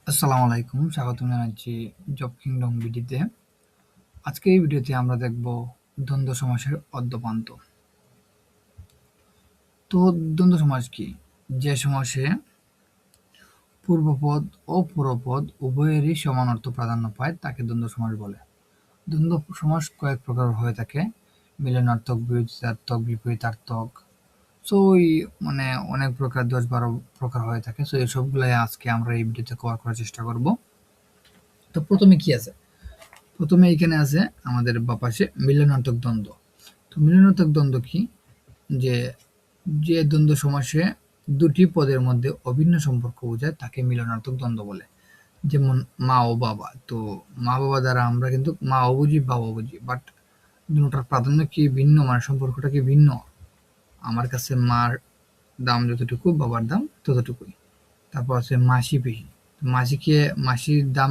আসসালামু আলাইকুম, স্বাগতম জানাচ্ছি জব কিংডম বিডিতে। আজকে এই ভিডিওতে আমরা দেখব দ্বন্দ্ব সমাসের অদ্যপান্ত। তো দ্বন্দ্ব সমাস কি? যে সমাসে পূর্বপদ ও পরপদ উভয়েরই সমান অর্থ প্রাধান্য পায় তাকে দ্বন্দ্ব সমাস বলে। দ্বন্দ্ব সমাস কয়েক প্রকার হয়ে থাকে: মিলনার্থক, বিরোধিতার্থক, বিপরীতার্থক। সো অনেক প্রকার, 10-12 প্রকার হয়ে থাকে। সো এই সবগুলাই আজকে আমরা এই ভিডিওতে কভার করার চেষ্টা করব। তো প্রথমে কি আছে? প্রথমে এখানে আছে আমাদের বাপাশে মিলনার্থক দ্বন্দ্ব। তো মিলনার্থক দ্বন্দ্ব কি? যে যে দ্বন্দ্ব সমাসে দুটি পদের মধ্যে অভিন্ন সম্পর্ক বোঝায় তাকে মিলনার্থক দ্বন্দ্ব বলে। যেমন মা ও বাবা। তো মা বাবা দ্বারা আমরা কিন্তু মাও বুঝি, বাবাও বুঝি, বাট দুটোটার প্রাধান্য কি ভিন্ন, মানে সম্পর্কটা কি ভিন্ন। আমার কাছে মার দাম যতটুকু, বাবার দাম ততটুকুই। তারপর আছে মাসি, পিসি। মাসির দাম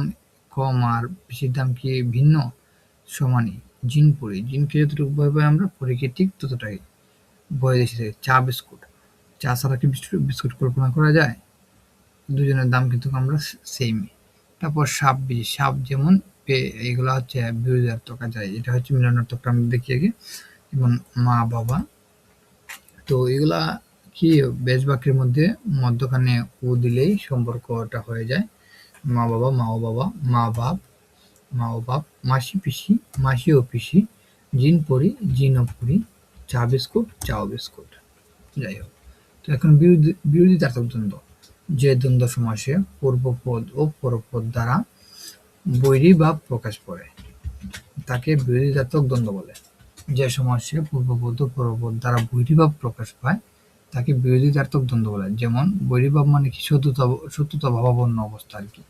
কম আর পিসির দাম কি ভিন্ন? সমানই। জিন পড়ি, জিনকে যতটুকু ভয় পাই আমরা, পরীকে ঠিক ততটাই ভয় বেশি থাকে। চা বিস্কুট, চা ছাড়া কি বিস্কুট কল্পনা করা যায়? দুজনের দাম কিন্তু আমরা সেমই। তারপর সাপ, বিজি। সাপ যেমন এইগুলা হচ্ছে বিরোধার্থক। যায়, এটা হচ্ছে মিলনার্থকটা আমি দেখি আগে। যেমন মা বাবা। তো এগুলা কি বেশ বাক্যের মধ্যে মধ্যখানে ও দিলেই সম্পর্কটা হয়ে যায়। মা বাবা, মা ও বাবা, মা ও বাপ, মাসি পিসি, মাসি ও পিসি, জিন পরি, জিন ও পরি, চা বিস্কুট, চা ও বিস্কুট। যাই হোক, তো এখন বিরোধিতার্থক দ্বন্দ্ব। যে দ্বন্দ্ব সমাসে পূর্বপদ ও পরপদ দ্বারা বৈরী ভাব প্রকাশ পায় তাকে বিরোধিতার্থক দ্বন্দ্ব বলে। যে সমাসে পূর্বপদ ও পরপদ দ্বারা বৈরী ভাব প্রকাশ পায় তাকে বিরোধিতার্থক দ্বন্দ্ব বলে। যেমন বৈরী ভাব মানে কি? শত্রুতা ভাবাপন্ন অবস্থা আর কি।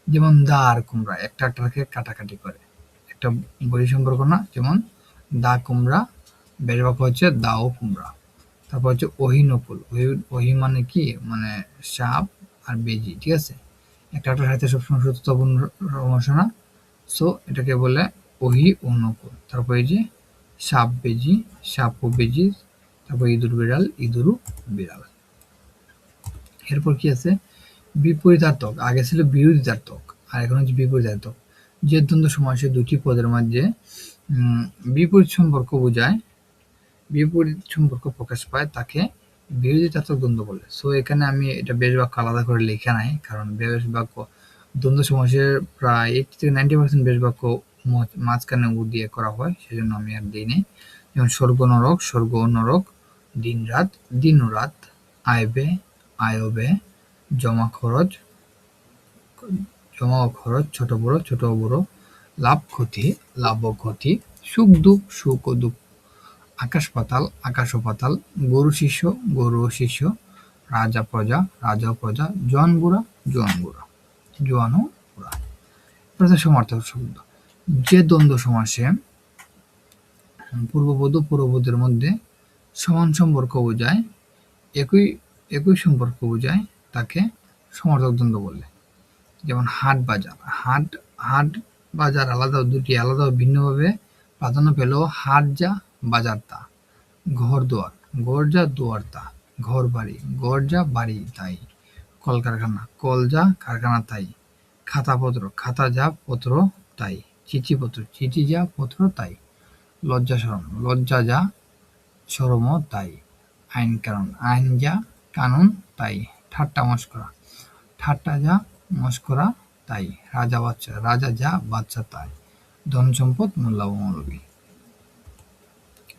যেমন দা আর কুমড়া একটা একটাকে কাটাকাটি করে, একটা বৈরী সম্পর্ক না? যেমন দা কুমড়া, বেশ বাক্য হচ্ছে দা ও কুমড়া। তারপর হচ্ছে ওহি নকুল। ওহি মানে কি? মানে সাপ আর বেজি, ঠিক আছে? একটা একটার সাথে সবসময় শত্রুতাপূর্ণ সমস্যা না। সো এটাকে বলে ওহি ও নকুল। তারপর এই যে সাপ বেজি, সাপ ও বেজি। তারপর ইঁদুর বিড়াল, ইঁদুর বিড়াল। এরপর কি আছে? বিপরীতার্থক। আগে ছিল বিরোধিতার্থক, আর এখন হচ্ছে বিপরীতার্থক। যে দ্বন্দ্ব সমাসে দুটি পদের মাঝে বিপরীত সম্পর্ক বোঝায়, বিপরীত সম্পর্ক প্রকাশ পায় তাকে বিরোধিতার্থক দ্বন্দ্ব বলে। সো এখানে আমি এটা বেশ বাক্য আলাদা করে লেখা নাই, কারণ বেশ বাক্য দ্বন্দ্ব সমাসের প্রায় 80 থেকে 90% বেশ বাক্য মাঝখানে উ দিয়ে করা হয়, সেজন্য আমি আর দিই নাই। যেমন স্বর্গ নরক, স্বর্গ ও নরক, দিন রাত, দিন ও রাত, আয়বে, আয়বে, জমা খরচ, জমা ও খরচ, ছোট বড়, ছোট ও বড়, লাভ ক্ষতি, লাভ ও ক্ষতি, সুখ দুঃখ, সুখ ও দুঃখ, আকাশ পাতাল, আকাশ ও পাতাল, গরু শিষ্য, গরু ও শিষ্য, রাজা প্রজা, রাজা ও প্রজা, জোয়ান বুড়া, জোয়ান বুড়া, জোয়ান ও বুড়া। এবার সমার্থক শব্দ। যে দ্বন্দ্ব সমাসে পূর্বপদ ও পরপদের মধ্যে সমান সম্পর্ক বোঝায়, একই একই সম্পর্ক বোঝায় তাকে সমার্থক দ্বন্দ্ব বলে। যেমন হাট বাজার। হাট বাজার আলাদা, দুটি আলাদা ও ভিন্নভাবে প্রাধান্য পেলেও হাট যা, বাজার তা। ঘর দুয়ার, ঘর যা, দুয়ার তা। ঘর বাড়ি, ঘর যা, বাড়ি তাই। কলকারখানা, কল যা, কারখানা তাই। খাতাপত্র, খাতা যা, পত্র তাই। চিঠিপত্র, চিঠি যা, পত্র তাই। লজ্জা শরম, লজ্জা যা, শরমও তাই। আইন কানুন, আইন যা, কানুন তাই। ঠাট্টা মশকরা, ঠাট্টা যা, মশকরা তাই। রাজা বাচ্চা, রাজা যা, বাচ্চা তাই। ধন সম্পদ, মোল্লা ও মৌলবি।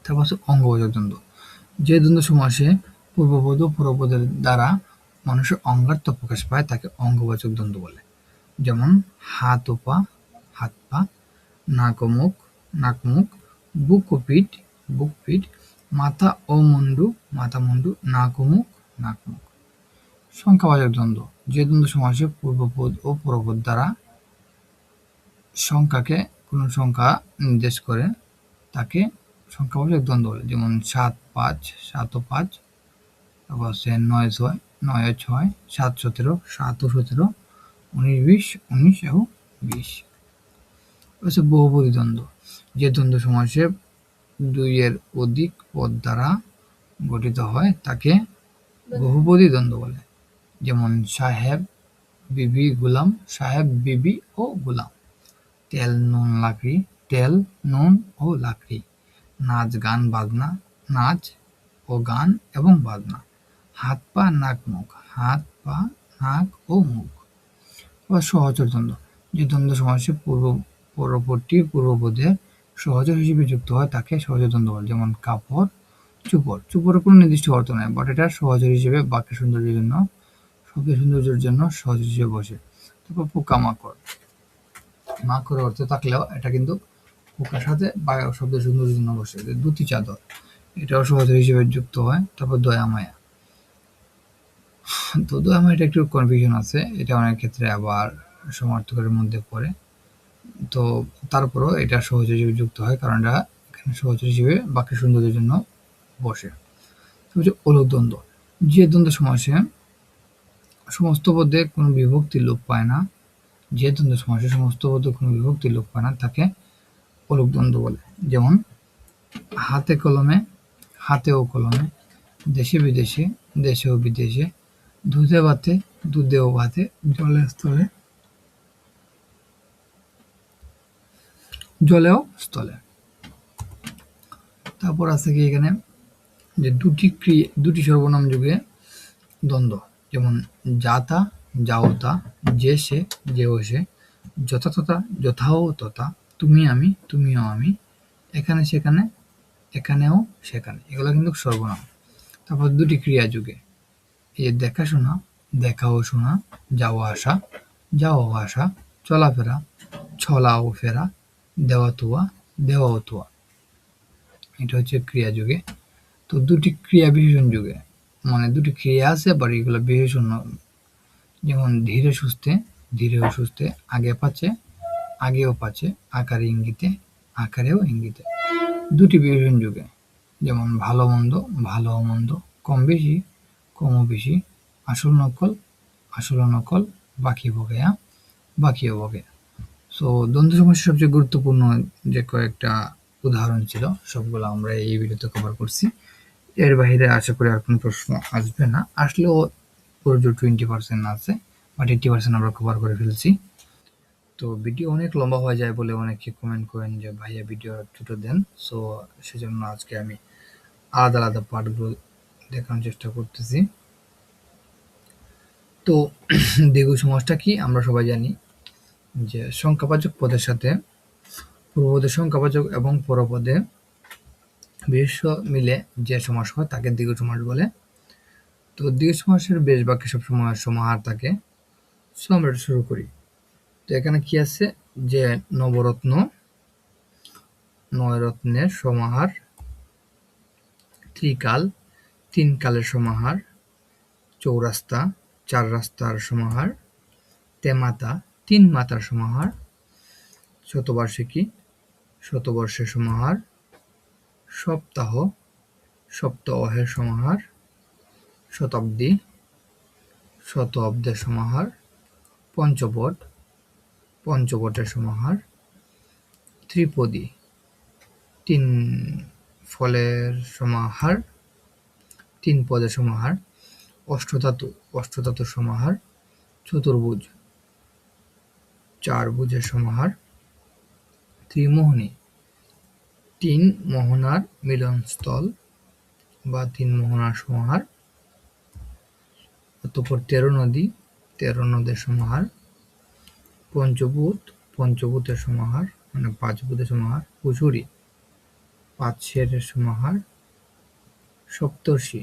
তারপর হচ্ছে অঙ্গবাচক দ্বন্দ্ব। যে দ্বন্দ্ব সমাসে পূর্বপদ ও পরপদের দ্বারা মানুষের অঙ্গার্থ প্রকাশ পায় তাকে অঙ্গবাচক দ্বন্দ্ব বলে। যেমন হাত ও পা, হাত পা, নাক ও মুখ, নাক মুখ, বুক ও পিঠ, বুক পিঠ, মাথা ও মুন্ডু, মাথা মুন্ডু, নাক ও মুখ, নাক মুখ। সংখ্যাবাচক দ্বন্দ্ব। যে দ্বন্দ্ব সমাসে পূর্বপদ ও পরপদ দ্বারা সংখ্যাকে কোনো সংখ্যা নির্দেশ করে তাকে সংখ্যাবাচক দ্বন্দ্ব বলে। যেমন 7-5, 7 ও 5। তারপর হচ্ছে 9-6, 9 ও 6, 7-17, 7 ও 17, 19-20, 19 এবং 20। হচ্ছে বহুপদী দ্বন্দ্ব। যে দ্বন্দ্ব সমাসে 2 এর অধিক পদ দ্বারা গঠিত হয় তাকে বহুপদী দ্বন্দ্ব বলে। যেমন সাহেব, বিবি গোলাম, সাহেব বিবি ও গোলাম। তেল নুন লাকড়ি, তেল নুন ও লাকড়ি। নাচ গান বাজনা, নাচ ও গান এবং বাজনা। হাত পা নাক মুখ, হাত পা নাক ও মুখ। বা সহচর দ্বন্দ্ব, যে দ্বন্দ্ব সমাসে পরবর্তী পূর্বপদের সহচর হিসেবে যুক্ত হয় তাকে সহচর দ্বন্দ্ব বলে। যেমন কাপড়, চুপড়। চুপড়ের কোনো নির্দিষ্ট অর্থ নেই, বাট এটা সহচর হিসেবে বাক্যের সৌন্দর্যের জন্য সহচর হিসেবে বসে। তারপর পোকামাকড়। মাকড়ের অর্থ থাকলেও এটা কিন্তু পোকার সাথে শব্দের সৌন্দর্যের জন্য বসে। দুটি চাদর, এটাও সহচর হিসেবে যুক্ত হয়। তারপর দয়া মায়া। তো দয়া মায়াটা একটু কনফিউশন আছে, এটা অনেক ক্ষেত্রে আবার সমার্থকের মধ্যে পড়ে। তো তারপরও এটা সহচর হিসেবে যুক্ত হয়, কারণ এটা এখানে সহচর হিসেবে বাক্যের সৌন্দর্যের জন্য বসে। তো হচ্ছে অলোক দ্বন্দ্ব, যে দ্বন্দ্ব সমাসে সমস্ত পদে কোনো বিভক্তি লোপ পায় না, যে দ্বন্দ্ব সমাসে সমস্ত পদে কোনো বিভক্তি লোপ পায় না তাকে অলোক দ্বন্দ্ব বলে। যেমন হাতে কলমে, হাতে ও কলমে। দেশে বিদেশে, দেশে ও বিদেশে। দুধে ভাতে, দুধে ও ভাতে। জলে স্থলে, জলেও স্থলে। তারপর আছে কি এখানে যে দুটি সর্বনাম যুগে দ্বন্দ্ব। যেমন যাতা, যাওতা। যে সে, যেও সে। যথাতথা, যথাও তথা। তুমি আমি, তুমিও আমি। এখানে সেখানে, এখানেও সেখানে। এগুলো কিন্তু সর্বনাম। তারপর দুটি ক্রিয়া যুগে, এই যে দেখাশোনা, দেখা ও শোনা। যাওয়া আসা, যাওয়া ও আসা। চলাফেরা, চলা ও ফেরা। দেওয়া তোয়া, দেওয়া ও তোয়া। এটা হচ্ছে ক্রিয়া যুগে। তো দুটি ক্রিয়া বিশেষণ যুগে, মানে দুটি ক্রিয়া আছে আবার এগুলো বিশেষণ। যেমন ধীরে সুস্থে, ধীরে ও সুস্থে। আগে পাচ্ছে, আগেও পাচ্ছে। আকারে ইঙ্গিতে, আকারেও ইঙ্গিতে। দুটি বিশেষণ যুগে, যেমন ভালো মন্দ, ভালো ও মন্দ। কম বেশি, কম ও বেশি। আসল নকল, আসল ও নকল। বাকি বকেয়া, বাকি ও বকেয়া। সো দ্বন্দ্ব সমাসের সবচেয়ে গুরুত্বপূর্ণ যে কয়েকটা উদাহরণ ছিল সবগুলো আমরা এই ভিডিওতে কভার করছি। এর বাইরে আশা করি আর কোনো প্রশ্ন আসবে না, আসলেও পুরো 20% আছে, বাট 80% আমরা কভার করে ফেলছি। তো ভিডিও অনেক লম্বা হয়ে যায় বলে অনেকে কমেন্ট করেন যে ভাইয়া ভিডিও ছোট দেন। সো সেজন্য আজকে আমি আলাদা আলাদা পার্টগুলো দেখানোর চেষ্টা করতেছি। তো দ্বিগু সমাসটা কি আমরা সবাই জানি, যে সংখ্যাবাচক পদের সাথে পূর্বপদের সংখ্যাবাচক এবং পরপদে বিশেষ্য মিলে যে সমাস হয় তাকে দ্বিগু সমাস বলে। তো দ্বিগু সমাসের বেশ বাক্যে সবসময় সমাহার থাকে। সো আমরা এটা শুরু করি। তো এখানে কি আছে, যে নবরত্ন, নয় রত্নের সমাহার। ত্রিকাল, তিন কালের সমাহার। চৌরাস্তা, চার রাস্তার সমাহার। তেমাতা, তিন মাতার সমাহার। শতবার্ষিকী, শতবর্ষের সমাহার। সপ্তাহ, সপ্তাহের সমাহার। শতাব্দী, শত অব্দের সমাহার। পঞ্চবট, পঞ্চবটের সমাহার। ত্রিপদী, তিন ফলের সমাহার, তিন পদের সমাহার। অষ্টধাতু, অষ্টধাতুর সমাহার। চতুর্ভুজ, চার ভুজের সমাহার। ত্রিমোহনী, তিন মোহনার মিলনস্থল বা তিন মোহনার সমাহার। অতঃপর 13 নদী, 13 নদের সমাহার। পঞ্চভূত, পঞ্চভূতের সমাহার, মানে 5 ভূতের সমাহার। কুচুরি, 5 শেরের সমাহার। সপ্তর্ষি,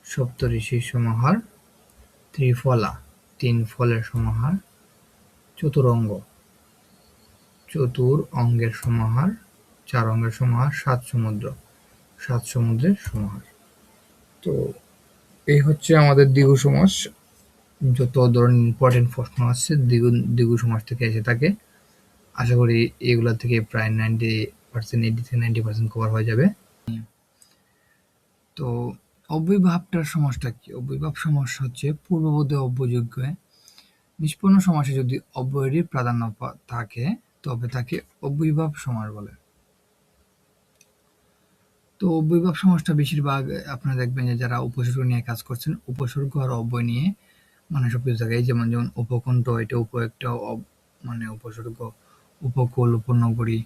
সপ্তঋষির সমাহার। ত্রিফলা, 3 ফলের সমাহার। চতুরঙ্গ, চতুর অঙ্গের সমাহার, 4 অঙ্গের সমাহার। 7 সমুদ্র, 7 সমুদ্রের সমাহার। তো এই হচ্ছে আমাদের দ্বিগু সমাস। যত ধরনের ইম্পর্টেন্ট প্রশ্ন আসছে দ্বিগু সমাস থেকে এসে থাকে। আশা করি এগুলা থেকে প্রায় 90%, 80 থেকে 90% কভার হয়ে যাবে। তো অব্যয়ভাবটার সমাসটা কি? অব্যয়ভাব সমাস হচ্ছে পূর্বপদে অব্যয়যোগ্যে নিষ্পন্ন সমাসে যদি অব্যয়েরই প্রাধান্য থাকে তবে তাকে অব্যয়ভাব সমাস বলে। তো অব্যয়ভাব সমাসটা বেশিরভাগ আপনারা দেখবেন যে যারা উপসর্গ নিয়ে কাজ করছেন, উপসর্গ আর অব্যয় নিয়ে মানে সবকিছু থাকে। এই যেমন যেমন উপকণ্ঠ, এটা একটা মানে উপসর্গ, উপকূল, উপনগরী,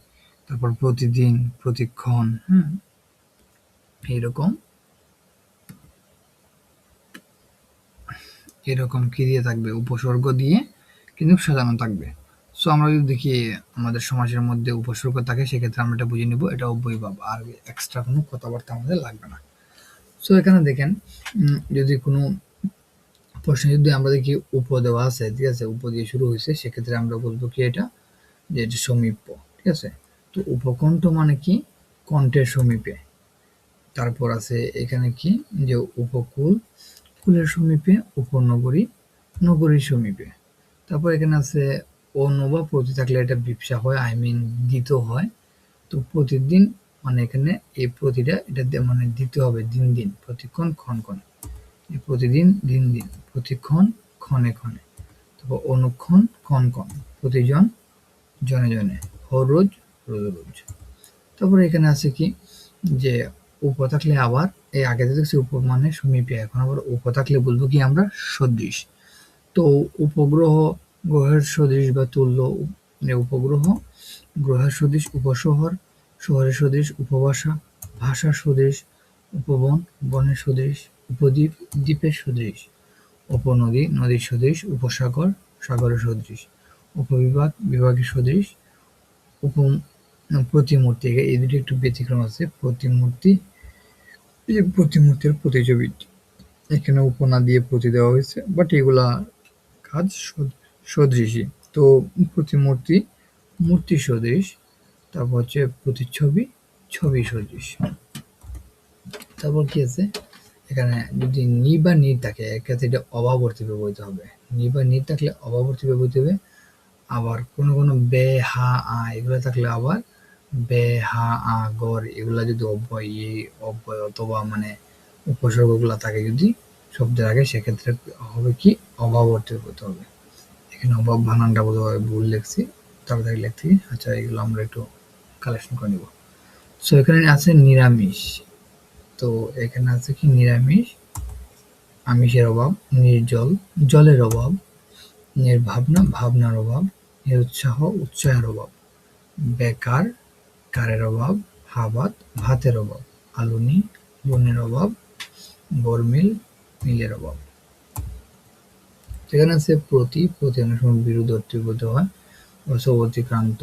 তারপর প্রতিদিন, প্রতিক্ষণ, এইরকম এরকম কি দিয়ে থাকবে, উপসর্গ দিয়ে কিন্তু সাজানো থাকবে। সো আমরা যদি দেখি আমাদের সমাজের মধ্যে উপসর্গ থাকে, সেক্ষেত্রে আমরা এটা বুঝে নিব এটা অব্যয়ভাব, আর এক্সট্রা কোনো কথাবার্তা আমাদের লাগবে না। সো এখানে দেখেন, যদি কোনো প্রশ্নে যদি আমরা দেখি উপ দেওয়া আছে, ঠিক আছে, উপ দিয়ে শুরু হয়েছে, সেক্ষেত্রে আমরা বলবো কি এটা, যে এটা সমীপ্য, ঠিক আছে। তো উপকণ্ঠ মানে কি, কণ্ঠের সমীপে। তারপর আছে এখানে কি, যে উপকূল, কুলের সমীপে, উপনগরী, নগরীর সমীপে। তারপর এখানে আছে অন্য বা প্রতি থাকলে এটা বিপসা হয়, আই মিন দিত হয়। তো প্রতিদিন মানে এখানে এই প্রতিটা এটা মানে দিতে হবে দিন দিন, প্রতিক্ষণ ক্ষণ ক্ষণ, প্রতিদিন দিন দিন, প্রতিক্ষণ ক্ষণে ক্ষণে, তারপর অনুক্ষণ ক্ষণ ক্ষণ, প্রতিজন জনে জনে, রোজ রোজ রোজ। তারপরে এখানে আছে কি, যে উপ থাকলে আবার এই আগে দেখছি উপ মানে সমীপে, এখন আবার উপ থাকলে বলবো কি আমরা সদৃশ। তো উপগ্রহ, গ্রহের সদৃশ বা তুল্য, উপগ্রহ, গ্রহের সদৃশ, উপশহর, শহরের সদৃশ, উপভাষা, ভাষার সদৃশ, উপবন, বনের সদৃশ, উপদ্বীপ, দ্বীপের সদৃশ, উপনদী, নদীর সদৃশ, উপসাগর, সাগরের সদৃশ, উপবিভাগ, বিভাগের সদৃশ, উপ প্রতিমূর্তি। এই দুটি একটু ব্যতিক্রম আছে। প্রতিমূর্তি, এই যে প্রতিমূর্তির প্রতিছবি, এখানে উপনা দিয়ে প্রতি দেওয়া হয়েছে, বাট এগুলা কাজ সদৃশই। তো প্রতিমূর্তি মূর্তি সদৃশ, তারপর হচ্ছে প্রতিচ্ছবি ছবি সদৃশ। তারপর কি আছে এখানে, যদি নি বা নি থাকে এক্ষেত্রে এটা অভাবর্তী ব্যবহৃত হবে। নি বা নি থাকলে অভাবর্তী ব্যবহৃত হবে। আবার কোনো কোনো বে, হা, আ এগুলো থাকলে আবার বে, হা, আ, গর এগুলা যদি অব্যয়, অব্যয় অথবা মানে উপসর্গগুলা থাকে যদি শব্দের আগে, সেক্ষেত্রে হবে কি, অভাবর্তী ব্যবহৃত হবে। এখানে অভাব বানানটা বোধহয় ভুল লিখছি, তাড়াতাড়ি লিখছি। আচ্ছা, এগুলো আমরা একটু কালেকশন করে নিব। সো এখানে আছে নিরামিষ। তো এখানে আছে কি, নিরামিষ, আমিষের অভাব, নির্জল, জলের অভাব, নির্ভাবনা, ভাবনার অভাব, নিরুৎসাহ, উৎসাহের অভাব, বেকার, কারের অভাব, হাবাত, ভাতের অভাব, আলুনি, লুনের অভাব, বর্মিল, মিলের অভাব। সেখানে আছে প্রতি, প্রতি অনেক সময় বিরোধ অর্থে বোধ হয়, অতিক্রান্ত,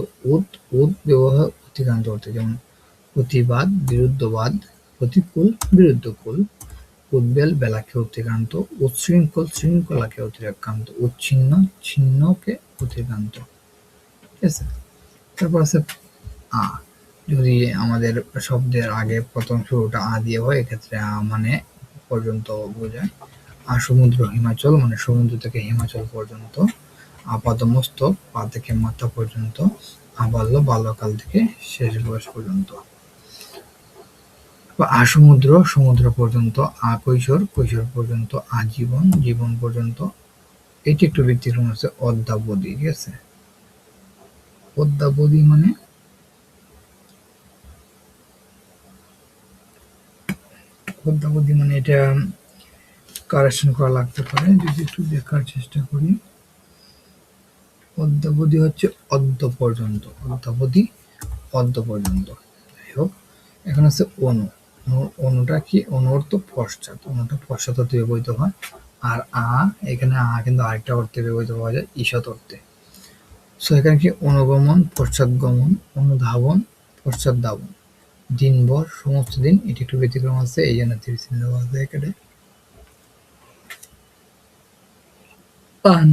ব্যবহার অতিক্রান্ত অর্থে, যেমন প্রতিবাদ, বিরুদ্ধবাদ, প্রতিকূল, বিরুদ্ধকূল, উদ্বেল, বেলাকে অতিক্রান্ত, উচ্ছৃঙ্খল, শৃঙ্খলাকে অতিক্রান্ত, উচ্ছিন্ন, ছিন্নকে অতিক্রান্ত। ঠিক আছে। তারপর আছে আ। যদি আমাদের শব্দের আগে প্রথম শুরুটা আ দিয়ে হয়, এক্ষেত্রে আ মানে পর্যন্ত বোঝায়। সমুদ্র, হিমাচল মানে সমুদ্র থেকে হিমাচল পর্যন্ত। আপাদমস্তক, পা থেকে মাথা পর্যন্ত। আবাল্য, বাল্যকাল থেকে শেষ বয়স পর্যন্ত। সমুদ্র, সমুদ্র পর্যন্ত। কৈশোর, কৈশোর পর্যন্ত। আজীবন, জীবন পর্যন্ত। এটি একটু ব্যতিক্রম আছে, অদ্যাবধি। ঠিক আছে, অদ্যাবধি মানে এটা কারেকশন করা লাগতে পারে, যদি একটু দেখার চেষ্টা করি। অদ্যাবধি হচ্ছে অদ্য পর্যন্ত, অদ্যাবধি অদ্য পর্যন্ত। যাই হোক, এখন আছে অনু। অনুটা কি, অনু অর্থ পশ্চাৎ, অনুটা পশ্চাৎ অর্থে ব্যবহৃত হয়। আর আ, এখানে আ কিন্তু আরেকটা অর্থে ব্যবহৃত পাওয়া যায়, ঈষৎ অর্থে। সো এখানে কি, অনুগমন, পশ্চাৎগমন, অনুধাবন, পশ্চাৎধাবন, দিনভর, সমস্ত দিন। এটি একটু ব্যতিক্রম আছে, এই জন্য ৩০ দেওয়া আছে এখানে।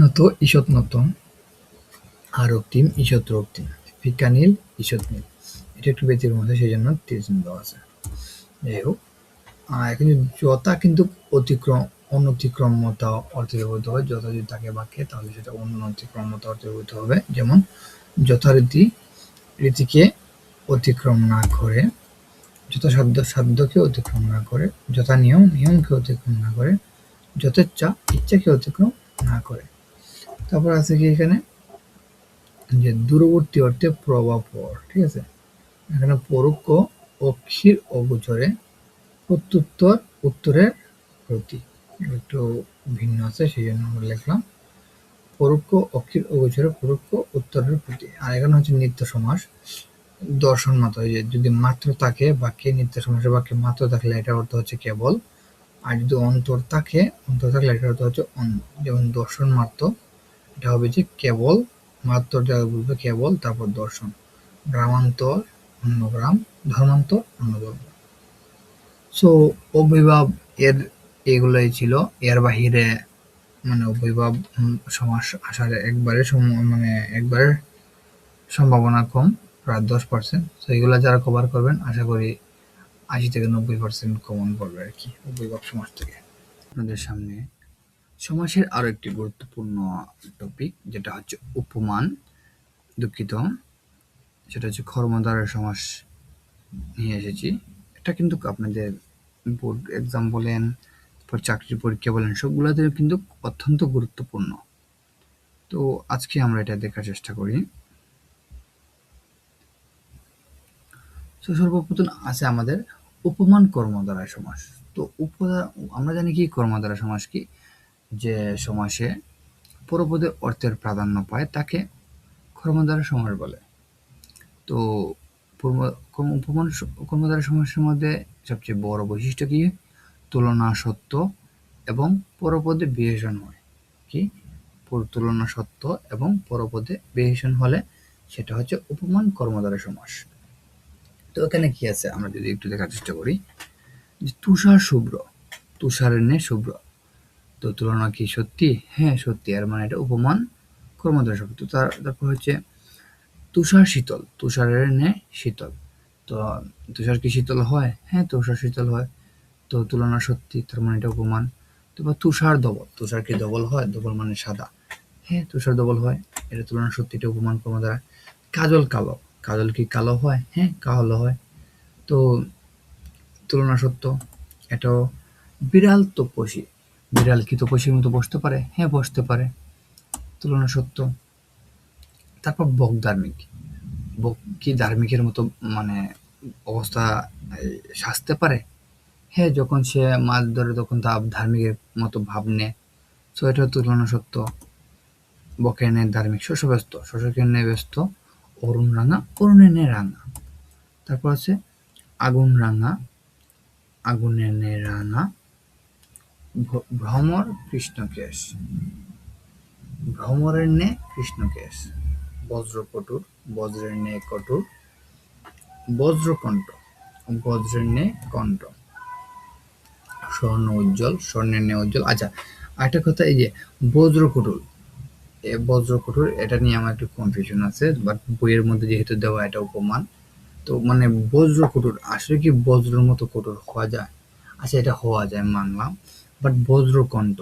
নত, ঈষৎ নত, রক্তিম, ঈষৎ রক্তিম, ফিকা নীল, ঈষৎ নীল। এটা একটু ব্যতিক্রম আছে, সেই জন্য ৩০ দেওয়া আছে। যাই হোক, এখানে যথা কিন্তু অতিক্রম, অনতিক্রমতা অর্থে ব্যবহৃত হয়। যথা যদি থাকে বাক্যে, তাহলে সেটা অনতিক্রমতা অর্থে ব্যবহৃত হবে। যেমন যথারীতি, রীতিকে অতিক্রম না করে। যথাসাধ্য, সাধ্যকে অতিক্রম না করে। যথা নিয়ম, নিয়মকে অতিক্রম না করে। যথেচ্ছা, ইচ্ছাকে অতিক্রম না করে। তারপর আছে কি এখানে, যে দূরবর্তী অর্থে প্রভাবপর। ঠিক আছে, এখানে পরোক্ষ, অক্ষির অগোচরে, প্রত্যুত্তর, উত্তরের প্রতি। একটু ভিন্ন আছে, সেই জন্য আমরা লিখলাম পরোক্ষ অক্ষির অগোচরে পরোক্ষ উত্তরের প্রতি। আর এখানে হচ্ছে নিত্য সমাস, দর্শন মাত্র, এই যে যদি মাত্র থাকে বাক্যে, নিত্য সমাসের বাক্যে মাত্র থাকলে এটার অর্থ হচ্ছে কেবল, আর যদি অন্তর থাকে, অন্তর থাকলে এটার অর্থ হচ্ছে অন্য। যেমন দর্শন মাত্র, এটা হবে যে কেবল, মাত্র জায়গায় বলবে কেবল, তারপর দর্শন। গ্রামান্তর অন্য গ্রাম, ধর্মান্তর অন্য ধর্ম। সো অভিভাব এর এগুলোই ছিল। এর বাহিরে মানে অভিভাব সমাস আসার মানে একবারে সম্ভাবনা কম, প্রায় 10%। তো এগুলো যারা কভার করবেন আশা করি 80 থেকে 90% কমন পড়বে আর কি অভিভাব সমাস থেকে। আপনাদের সামনে সমাসের আরো একটি গুরুত্বপূর্ণ টপিক, যেটা হচ্ছে উপমান, দুঃখিত, সেটা হচ্ছে কর্মদ্বারয় সমাস নিয়ে এসেছি। এটা কিন্তু আপনাদের বোর্ড এক্সাম বলেন, চাকরির পরীক্ষা বলেন, সবগুলোতে কিন্তু অত্যন্ত গুরুত্বপূর্ণ। তো আজকে আমরা এটা দেখার চেষ্টা করি। তো সর্বপ্রথম আছে আমাদের উপমান কর্মদ্বারয় সমাস। তো আমরা জানি কি কর্মদ্বারয় সমাস কি, যে সমাসে পরপদে অর্থের প্রাধান্য পায় তাকে কর্মদ্বারয় সমাস বলে। তো উপমান কর্মদ্বারয় সমাসের মধ্যে সবচেয়ে বড় বৈশিষ্ট্য কি, তুলনা সত্য এবং পরপদে বিশেষণ হয়। কি তুলনা সত্য এবং পরপদে বিশেষণ হলে সেটা হচ্ছে উপমান কর্মদ্বারয় সমাস। তো এখানে কি আছে আমরা যদি একটু দেখার চেষ্টা করি, যে তুষার শুভ্র, তুষারের ন্যায় শুভ্র। তো তুলনা কি সত্যি? হ্যাঁ সত্যি, আর মানে এটা উপমান কর্মদ্বারয় সমাস। তো তারপর হচ্ছে তুষার শীতল, তুষারের ন্যায় শীতল। তো তুষার কি শীতল হয়? হ্যাঁ তুষার শীতল হয়। তো তুলনা সত্যি, তার মানে এটা উপমান। তারপর তুষার ধবল, তুষার কি ধবল হয়? ধবল মানে সাদা। হ্যাঁ তুষার ধবল হয়, এটা তুলনা সত্যি, এটা উপমান কর্মদ্বারয়। কাজল কালো, কাজল কি কালো হয়? হ্যাঁ কালো হয়। তো তুলনা সত্য, এটাও। বিড়াল তপস্বী, বিড়াল কি তপস্বীর মতো বসতে পারে? হ্যাঁ বসতে পারে, তুলনা সত্য। তারপর বক ধার্মিক, বক কি ধার্মিকের মতো মানে অবস্থা সাজতে পারে? হ্যাঁ যখন সে মাছ ধরে তখন তা ধার্মিকের মতো ভাব নেয়। তো এটা তুলনা সত্য। বকের ন্যায় ধার্মিক, শস্য ব্যস্ত, শস্যকের ন্যায় ব্যস্ত। অরুণ রাঙা, অরুণের ন্যায় রাঙা। তারপর আছে আগুন রাঙা, আগুনের ন্যায় রাঙা। ভ্রমর কৃষ্ণকেশ, ভ্রমরের ন্যায় কৃষ্ণকেশ। বজ্রকটুর, বজ্রের ন্যায় কটুর। বজ্রকণ্ঠ, বজ্রের ন্যায় কণ্ঠ। স্বর্ণ উজ্জ্বল, স্বর্ণের ন্যায় উজ্জ্বল। আচ্ছা আরেকটা কথা, এই যে বজ্রকটুর, বজ্রকঠোর, এটা নিয়ে আমার একটু কনফিউশন আছে, বাট বইয়ের মধ্যে যেহেতু দেওয়া এটা উপমান, তো মানে বজ্রকঠোর আসলে কি বজ্রের মতো কঠোর হওয়া যায়? আচ্ছা এটা হওয়া যায় মানলাম, বাট বজ্রকণ্ঠ,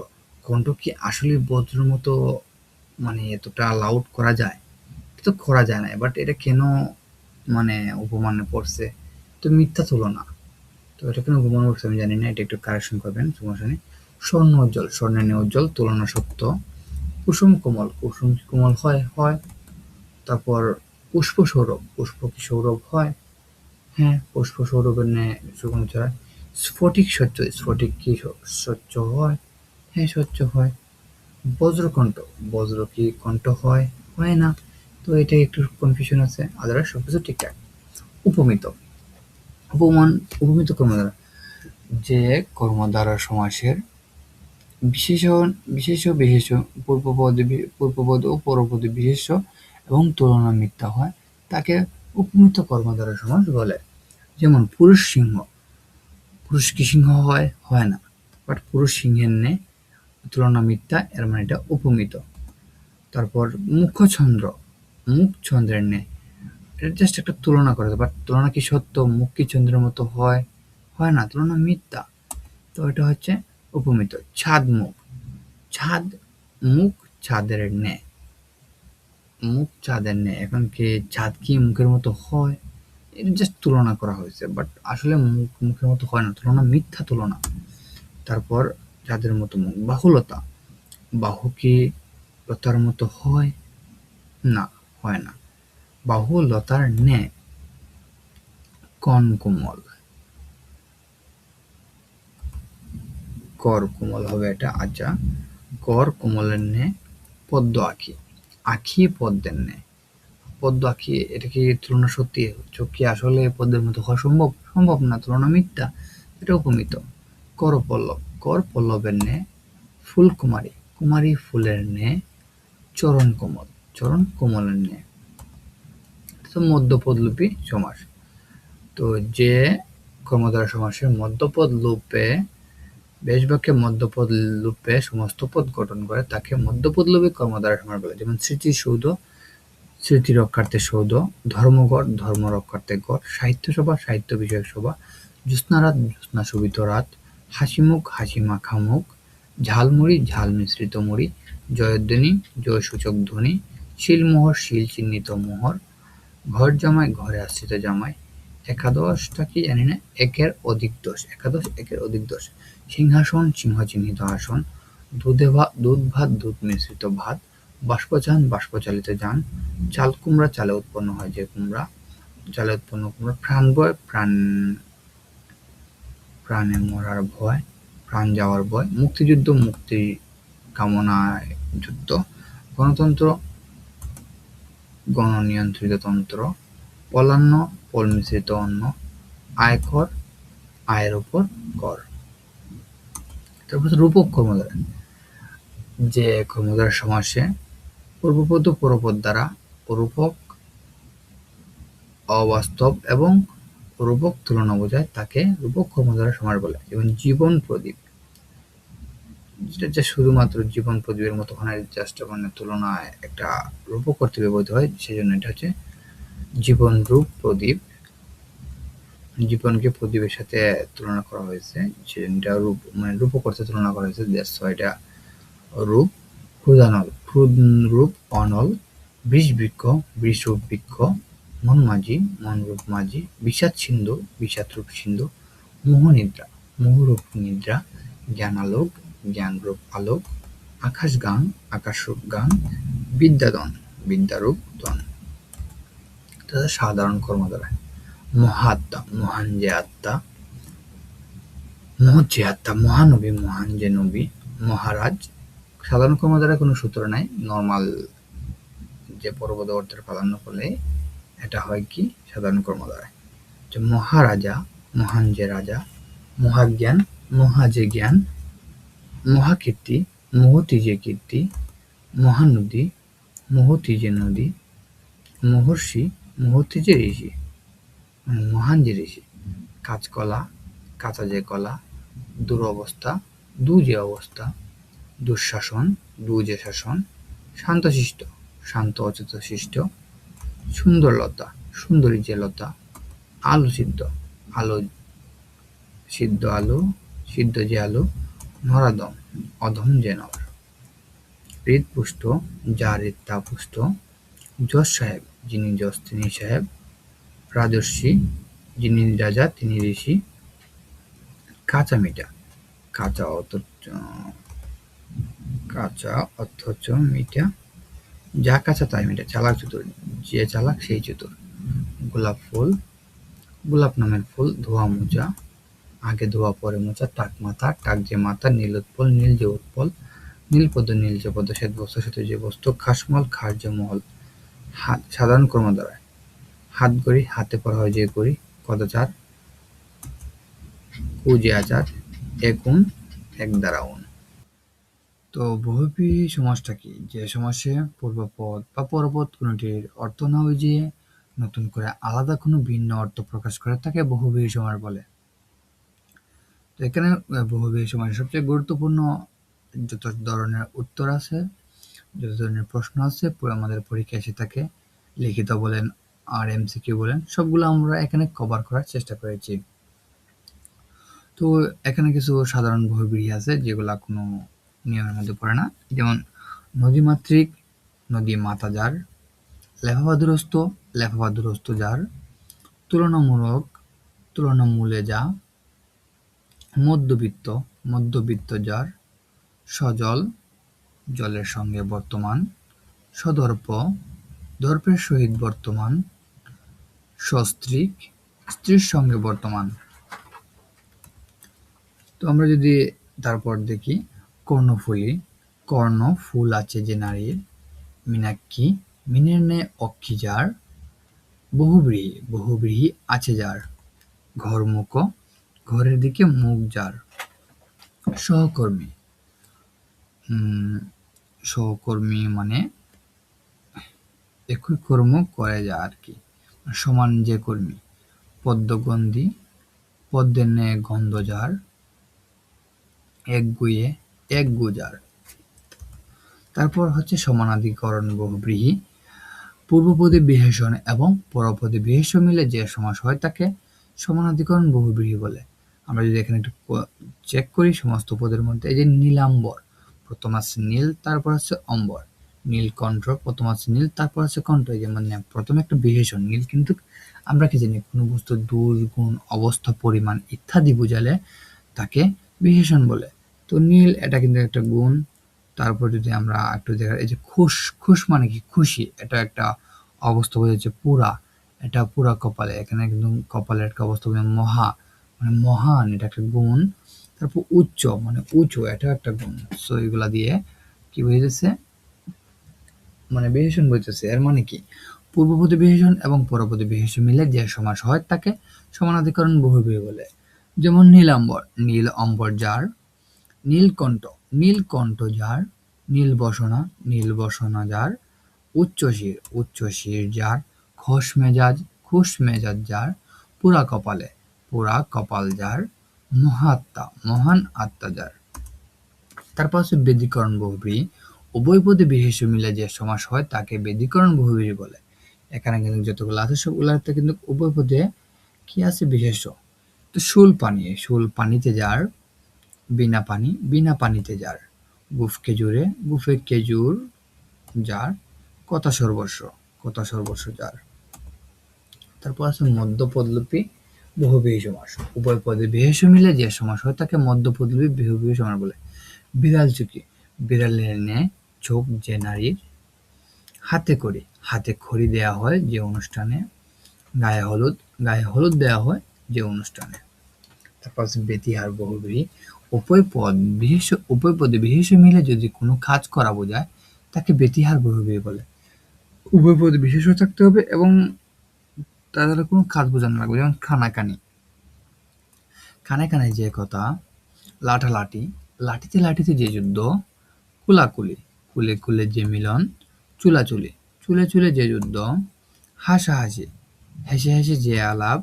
কণ্ঠ কি আসলে বজ্রের মতো মানে এতটা লাউড করা যায়? এটা তো করা যায় না, বাট এটা কেন মানে উপমানে পড়ছে? তো মিথ্যা তুলনা, তো এটা কেন উপমান পড়ছে আমি জানি না, এটা একটু কারেকশন করবেন, সমস্যা নেই। স্বর্ণ উজ্জ্বল, স্বর্ণের ন্যায় উজ্জ্বল, তুলনা সত্য। কুসুম কোমল, কুসুম কি কোমল হয়? হয়। তারপর পুষ্প সৌরভ, পুষ্প কি সৌরভ হয়? হ্যাঁ পুষ্প সৌরভের ন্যায় সুগন্ধ ছড়ায়। স্ফটিক স্বচ্ছ, স্ফটিক কি স্বচ্ছ হয়? হ্যাঁ স্বচ্ছ হয়। বজ্রকণ্ঠ, বজ্র কি কণ্ঠ হয়? হয় না। তো এটা একটু কনফিউশন আছে, আদারওয়াইজ সবকিছু ঠিকঠাক। উপমিত, উপমান, উপমিত কর্মদ্বারা, যে কর্মদ্বারা সমাসের বিশেষণ, বিশেষ্য বিশেষ্য, পূর্বপদ ও পরপদ বিশেষ্য এবং তুলনা মিথ্যা হয় তাকে উপমিত কর্মদ্বারয় সমাস বলে। যেমন পুরুষ সিংহ, পুরুষ কি সিংহ হয়? হয় না, বাট পুরুষ সিংহের ন্যায়, তুলনা মিথ্যা, এর মানে এটা উপমিত। তারপর মুখচন্দ্র, মুখ চন্দ্রের ন্যায়, এটা জাস্ট একটা তুলনা করে, বাট তুলনা কি সত্য? মুখ কি চন্দ্রের মতো হয়? হয় না, তুলনা মিথ্যা। তো এটা হচ্ছে উপমিত। ছাদ মুখ, ছাদ মুখ চাঁদের ন্যায়, মুখ চাঁদের ন্যায়। এখন কি চাঁদ কি মুখের মতো হয়? এটা জাস্ট তুলনা করা হয়েছে, বাট আসলে মুখ মুখের মতো হয় না, তুলনা মিথ্যা তুলনা। তারপর চাঁদের মতো মুখ। বাহুলতা, বাহু কি লতার মতো হয়? না, হয় না, বাহু লতার ন্যায়। কন কোমল, কর কোমল হবে এটা। আচ্ছা, কর কোমলের ন্যে পদ্ম আঁখি, আঁখি পদ্মের ন্যে। পদ্ম আঁখি, এটা কি তুলনা সত্যি? চোখ কি আসলে পদ্মের মতো হওয়া সম্ভব? সম্ভব না, তুলনা মিথ্যা, এটা উপমিত। কর পল্লব, কর পল্লবের ন্যে ফুল কুমারী, কুমারী ফুলের ন্যে চরণ কোমল, চরণ কোমলের ন্যে। তো মধ্যপদ লোপী সমাস। তো যে কর্মধারয় সমাসের মধ্যপদ লোপে বেশবাক্যে মধ্যপদ লোপে সমস্ত পদ গঠন করে তাকে মধ্যপদ লোপী কর্মধারয় সমাস বলে। যেমন স্মৃতিসৌধ, স্মৃতি রক্ষার্থে সৌধ, ধর্মঘট, ধর্ম রক্ষার্থে ঘট, সাহিত্য সভা, সাহিত্য বিষয়ক সভা, জ্যোৎস্নারাত, জ্যোৎস্না শোভিত রাত, হাসিমুখ, হাসি মাখা মুখ, ঝালমুড়ি, ঝাল মিশ্রিত মুড়ি, জয়ধ্বনি, জয়সূচক ধ্বনি, শিলমোহর, শিল চিহ্নিত মোহর, ঘর জামাই, ঘরে আশ্রিত জামাই, একাদশটা কি জানি না, একের অধিক দোষ, একাদশ একের অধিক দোষ, সিংহাসন, সিংহ চিহ্নিত আসন, দুধ ভাত, দুধ মিশ্রিত ভাত, বাষ্পযান, বাষ্পচালিত যান, চাল কুমড়া, চালে উৎপন্ন হয় যে কুমড়া, চালে উৎপন্ন কুমড়া, প্রাণভয়, প্রাণে মরার ভয়, প্রাণ যাওয়ার ভয়, মুক্তিযুদ্ধ, মুক্তি কামনায় যুদ্ধ, গণতন্ত্র, গণনিয়ন্ত্রিত তন্ত্র, পলান্ন, পল মিশ্রিত অন্ন, আয়কর, আয়ের উপর কর। তারপর রূপক কর্মধারয়, যে কর্মধারয় সমাসে পূর্বপদ ও পরপদ দ্বারা রূপক, অবাস্তব এবং রূপক তুলনা বোঝায় তাকে রূপক কর্মধারয় সমাস বলে। যেমন জীবন প্রদীপ, যেটা শুধুমাত্র জীবন প্রদীপের মতো জাস্ট মানে তুলনায় একটা রূপক করতে ব্যবহৃত হয়, সেজন্য এটা হচ্ছে জীবন রূপ প্রদীপ। জীবনকে প্রদীপের সাথে তুলনা করা হয়েছে, সেটা রূপ মানে রূপক করতে তুলনা করা হয়েছে, দ্যাটস হোয়াই এটা রূপ। ক্ষুধানল, ক্ষুদ্রূপ অনল, বৃষ রূপ বৃক্ষ, মন মাঝি, মন রূপ মাঝি, বিষাদ সিন্ধু, বিষাদ রূপ সিন্ধু, মোহনিদ্রা, মোহরূপ নিদ্রা, জ্ঞানালোক, জ্ঞান রূপ আলোক, আকাশ গান, আকাশ রূপ গান, বিদ্যাদন, বিদ্যারূপ দন। তাদের সাধারণ কর্মধারয় মহাত্মা, মহান যে আত্মা, মহৎ যে আত্মা, মহানবী, মহান যে নবী, মহারাজ। সাধারণ কর্মধারয় কোনো সূত্র নাই, নর্মাল যে পরপদ অর্থের প্রাধান্য করলে এটা হয় কি সাধারণ কর্মধারয়। মহারাজা, মহান যে রাজা, মহাজ্ঞান, মহা যে জ্ঞান, মহাকীর্তি, মহতি যে কীর্তি, মহানদী, মহতি যে নদী, মহর্ষি, মহতি যে ঋষি, মহান যে ঋষি, কাঁচকলা, কাঁচা যে কলা, দুরবস্থা, দু যে অবস্থা, দুঃশাসন, দু যে শাসন, শান্তশিষ্ট, শান্ত অচেত শিষ্ট, সুন্দরলতা, সুন্দরী যে লতা, আলু সিদ্ধ, আলো সিদ্ধ আলু, সিদ্ধ যে আলু, নরাদম, অধম যে নর, হৃদপুষ্ট, যার হৃদ তা পুষ্ট, যশ সাহেব, যিনি যশ তিনি সাহেব, রাজর্ষি, যিনি রাজা তিনি ঋষি, কাঁচা মিঠা, কাঁচা অথচ মিঠা, যা কাঁচা তাই মিঠা, চালাক চতুর, যে চালাক সেই চতুর, গোলাপ ফুল, গোলাপ নামের ফুল, ধোয়া মোচা, আগে ধোয়া পরে মোচা, টাক মাথা, টাক যে মাথা, নীল উৎপল, নীল যে উৎপল, নীলপদ, নীল যে পদ্ম, শ্বেত বস্ত্র, শ্বেত যে বস্ত্র, খাসমল, খাস যে মহল। হাত, সাধারণ কর্মধারয় হাত গড়ি, হাতে পড়া হয় যে গড়ি, কদাচার, কু যে আচার, একুন, এক দ্বারা উন। তো বহুব্রীহি সমাসটা কি? যে সমাসে পূর্বপদ বা পরপদ কোনটির অর্থ না বুঝিয়ে নতুন করে আলাদা কোনো ভিন্ন অর্থ প্রকাশ করে তাকে বহুব্রীহি সমাস বলে। তো এখানে বহুব্রীহি সমাসের সবচেয়ে গুরুত্বপূর্ণ যত ধরনের উত্তর আছে, যত ধরনের প্রশ্ন আছে, আমাদের পরীক্ষায় এসে থাকে, লিখিত বলেন আর এমসিকিউ বলেন, সবগুলো আমরা এখানে কভার করার চেষ্টা করেছি। তো এখানে কিছু সাধারণ বহুব্রীহি আছে যেগুলা কোনো নিয়মের মধ্যে পড়ে না, যেমন নদীমাতৃক, নদী মাতা যার, লেফাফা দূরস্থ যার, তুলনামূলক, তুলনামূলে যা, মধ্যবিত্ত যার, সজল, জলের সঙ্গে বর্তমান, সদর্প, দর্পের সহিত বর্তমান, সস্ত্রীক, স্ত্রীর সঙ্গে বর্তমান। তো আমরা যদি তারপর দেখি কর্ণফুলী, কর্ণ ফুল আছে যে নারীর, মীনাক্ষী, মিনের ন্যায় অক্ষি যার, বহুব্রীহি, বহুব্রীহি আছে যার, ঘরমুখ, ঘরের দিকে মুখ যার, সহকর্মী, সহকর্মী মানে একই কর্ম করে যা আর কি, সমান যে কর্মী, পদ্মগন্ধি, পদ্মের ন্যায় গন্ধ যার, একগুঁয়ে, একগু যার। তারপর হচ্ছে সমানাধিকরণ বহুব্রীহি, পূর্বপদে বিশেষণ এবং পরপদে বিশেষ্য মিলে যে সমাস হয় তাকে সমানাধিকরণ বহুব্রীহি বলে। আমরা যদি এখানে একটু চেক করি সমস্ত পদের মধ্যে, এই যে নীলাম্বর, প্রথম আছে নীল, তারপর আছে অম্বর, নীলকণ্ঠ, প্রথম আছে নীল, তারপর আছে কণ্ঠ। এই যে মানে প্রথমে একটা বিশেষণ নীল, কিন্তু আমরা কি জানি কোনো বস্তুর দোষ, গুণ, অবস্থা, পরিমাণ ইত্যাদি বোঝালে তাকে বিশেষণ বলে। তো নীল এটা কিন্তু একটা গুণ। তারপর যদি আমরা একটু দেখা, এই যে খুশ, খুশ মানে কি খুশি, এটা একটা অবস্থা বোঝাচ্ছে। পুরা, এটা পুরা কপালে, এখানে কিন্তু কপালের একটা অবস্থা বোঝাচ্ছে। মহা মানে মহান, এটা একটা গুণ। তারপর উচ্চ মানে উঁচু, এটা একটা গুণ। সো এগুলা দিয়ে কি বোঝাচ্ছে, মানে বিশেষণ বোঝাচ্ছে। এর মানে কি, পূর্বপদী বিশেষণ এবং পরপদী বিশেষণ মিলে যে সমাস হয় তাকে সমানাধিকরণ বহুব্রীহি বলে। যেমন নীলাম্বর, নীল অম্বর যার, নীলকণ্ঠ, নীলকণ্ঠ যার, নীলবসনা, নীলবসনা যার, উচ্চশির, উচ্চশির যার, খোশ মেজাজ, খোশ মেজাজ যার, পুরা কপালে, পুরা কপাল যার, মহাত্মা, মহান আত্মা যার। তারপর হচ্ছে বেদীকরণ বহুব্রীহি, উভয় পদে বিশেষ্য মিলে যে সমাস হয় তাকে বেদীকরণ বহুব্রীহি বলে। এখানে কিন্তু যতগুলো আছে সবগুলোতে কিন্তু উভয় পদে কি আছে, বিশেষ্য। তো শুল পানি, শুল পানিতে যার, বিনা পানি, বিনা পানিতে যার, গুফ খেজুরে, গুফে খেজুর যার, কথা সর্বস্ব, কথা সর্বস্ব যার। তারপর আছে মধ্যপদলোপী বহুব্রীহি সমাস, উভয় পদে বিশেষ্য মিলে যে সমাস হয় তাকে মধ্যপদলোপী বহুব্রীহি সমাস বলে। বিড়াল চুকি, বিড়ালের ন্যায় চোখ যে নারীর, হাতে করি, হাতে খড়ি দেয়া হয় যে অনুষ্ঠানে, গায়ে হলুদ, গায়ে হলুদ দেওয়া হয় যে অনুষ্ঠানে। তারপর আছে বেতিহার বহুব্রীহি, উভয় পদে বিশেষ্য মিলে যদি কোনো কাজ করা বোঝায় তাকে বেতিহার বহুব্রীহি বলে। উভয় পদে বিশেষ্য থাকতে হবে এবং তার দ্বারা কোনো কাজ বোঝানো লাগবে। যেমন খানাকানি, কানে কানে যে কথা, লাঠালাঠি, লাঠিতে লাঠিতে যে যুদ্ধ, কুলাকুলি, কুলে কুলে যে মিলন, চুলাচুলি, চুলে চুলে যে যুদ্ধ, হাসাহাসি, হেসে হেসে যে আলাপ,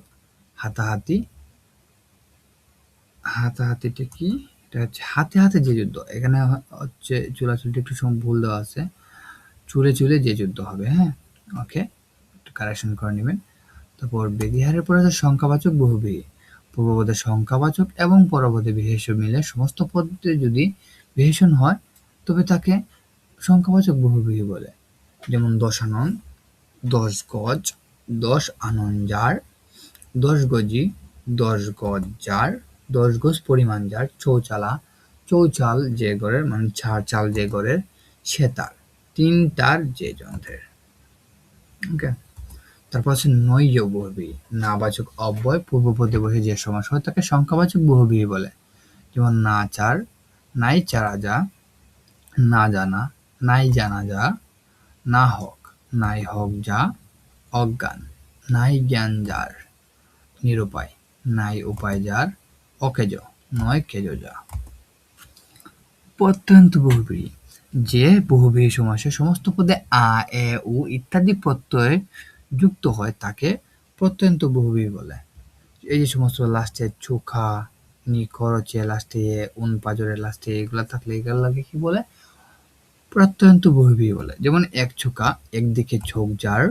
হাতাহাতি, হাতাহাতিটা কি, এটা হচ্ছে হাতে হাতে যে যুদ্ধ। এখানে হচ্ছে চুলাচুলিটা একটু সময় ভুল দেওয়া আছে, চুলে চুলে যে যুদ্ধ হবে। হ্যাঁ, ওকে, একটু কারেকশন করে নেবেন। তারপর বেদিহারের পরে আছে সংখ্যাবাচক বহুব্রীহি, পূর্বপদে সংখ্যাবাচক এবং পরপদে বিশেষ্য মিলে সমস্ত পদে যদি বিশেষণ হয় তবে তাকে সংখ্যাবাচক বহুব্রীহি বলে। যেমন দশানন, 10 গজ, 10 আনন যার, 10 গজি, 10 গজ যার, 10 গজ পরিমাণ যার, চৌচালা, চৌচাল যে ঘরের মানে চাল যে ঘরের, সে তার, 3 তার যে যন্ত্রের। ওকে। তারপর আছে নৈয় বহুব্রীহি, নাবাচক অব্যয় পূর্বপদে বসে যে সমাস হয় তাকে সংখ্যাবাচক বহুব্রীহি বলে। যেমন না চার, নাই চারা যা, না জানা, নাই জানা যা, না হক, নাই হক যা, অজ্ঞান, নাই জ্ঞান যার, নিরুপায়, নাই উপায় যার, অকেজ, নয় কেজ যা। প্রত্যয়ন্ত বহুব্রীহি, যে বহুব্রীহি সমাসে সমস্ত পদে আ, এ, উ ইত্যাদি প্রত্যয় যুক্ত হয় তাকে প্রত্যয়ন্ত বহুব্রীহি বলে। এই যে সমস্ত লাস্টে চোখা, নি খরচে লাস্টে এ, উন পাজরের লাস্টে এগুলা থাকলে এগুলাকে কি বলে, প্রত্যয়ন্ত বহুব্রীহি বলে। যেমন এক চোখা, একদিকে চোখ যার,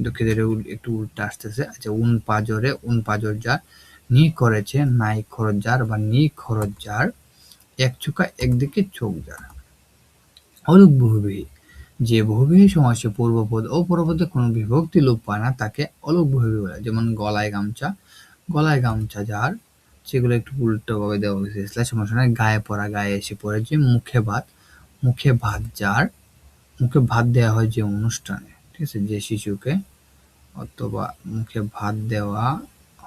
দুঃখিত একটু উল্টা আসতেছে। আচ্ছা, উন পাজরে, উন পাজর যার, নি করেছে, নাই খরচ যার বা নি খরচ যার, এক চোখা একদিকে চোখ যার। অলুক বহুব্রীহি, যে বহুব্রীহি সমাসে পূর্বপদ ও পরপদে কোনো বিভক্তি লোপ পায় না তাকে অলুক বহুব্রীহি বলে। যেমন গলায় গামছা, গলায় গামছা যার, সেগুলো একটু উল্টো ভাবে দেওয়া হয়েছে স্ল্যাশ মোশনে, গায়ে পড়া, গায়ে এসে পড়েছে, মুখে ভাত, মুখে ভাত যার, মুখে ভাত দেওয়া হয় যে অনুষ্ঠানে, ঠিক আছে, যে শিশুকে, অথবা মুখে ভাত দেওয়া